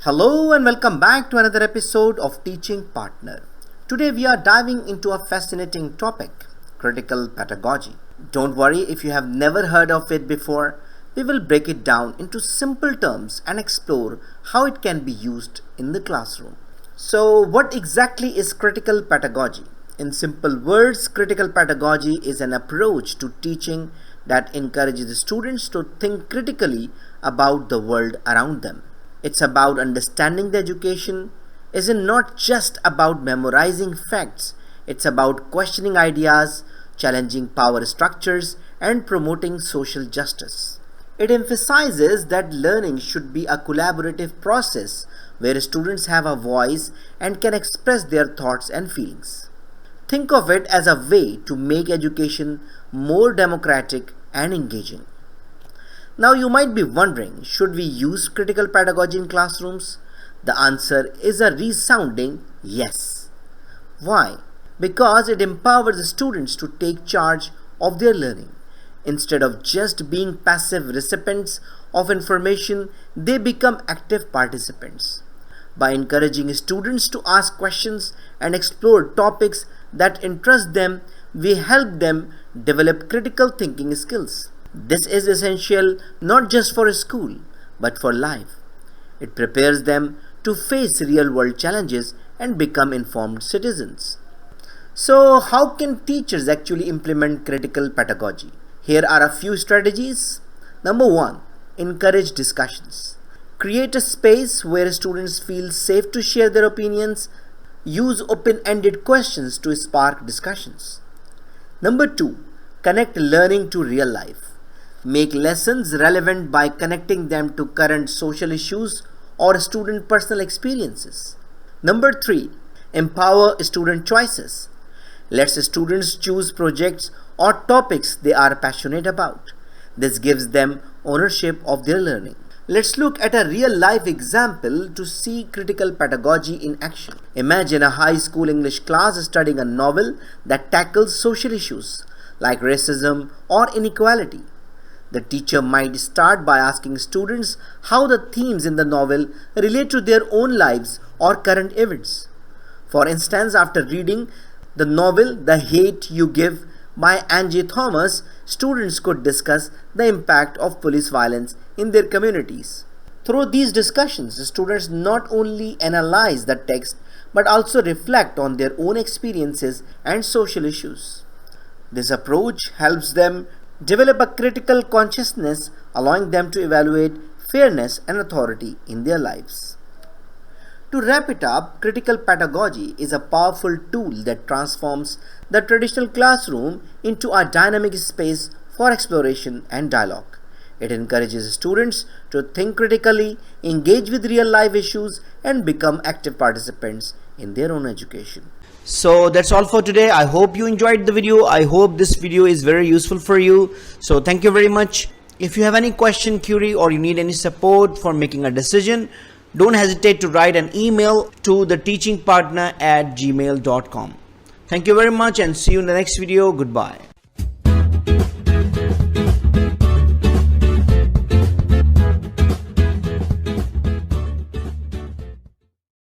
Hello and welcome back to another episode of Teaching Partner. Today we are diving into a fascinating topic, critical pedagogy. Don't worry if you have never heard of it before. We will break it down into simple terms and explore how it can be used in the classroom. So, what exactly is critical pedagogy? In simple words, critical pedagogy is an approach to teaching that encourages students to think critically about the world around them. It's about understanding the education isn't not just about memorizing facts. It's about questioning ideas, challenging power structures, and promoting social justice. It emphasizes that learning should be a collaborative process where students have a voice and can express their thoughts and feelings. Think of it as a way to make education more democratic and engaging. Now you might be wondering, should we use critical pedagogy in classrooms? The answer is a resounding yes. Why? Because it empowers the students to take charge of their learning. Instead of just being passive recipients of information, they become active participants. By encouraging students to ask questions and explore topics that interest them, we help them develop critical thinking skills. This is essential not just for school, but for life. It prepares them to face real-world challenges and become informed citizens. So, how can teachers actually implement critical pedagogy? Here are a few strategies. Number 1. Encourage discussions. Create a space where students feel safe to share their opinions. Use open-ended questions to spark discussions. Number 2. Connect learning to real life. Make lessons relevant by connecting them to current social issues or student personal experiences. Number 3. Empower student choices. Let students choose projects or topics they are passionate about. This gives them ownership of their learning. Let's look at a real-life example to see critical pedagogy in action. Imagine a high school English class studying a novel that tackles social issues like racism or inequality. The teacher might start by asking students how the themes in the novel relate to their own lives or current events. For instance, after reading the novel The Hate You Give by Angie Thomas, students could discuss the impact of police violence in their communities. Through these discussions, students not only analyze the text but also reflect on their own experiences and social issues. This approach helps them develop a critical consciousness, allowing them to evaluate fairness and authority in their lives. To wrap it up, critical pedagogy is a powerful tool that transforms the traditional classroom into a dynamic space for exploration and dialogue. It encourages students to think critically, engage with real-life issues, and become active participants in their own education. So that's all for today. I hope you enjoyed the video. I hope this video is very useful for you. So thank you very much. If you have any question, query, or you need any support for making a decision, don't hesitate to write an email to theteachingpartner@gmail.com. Thank you very much and see you in the next video. Goodbye.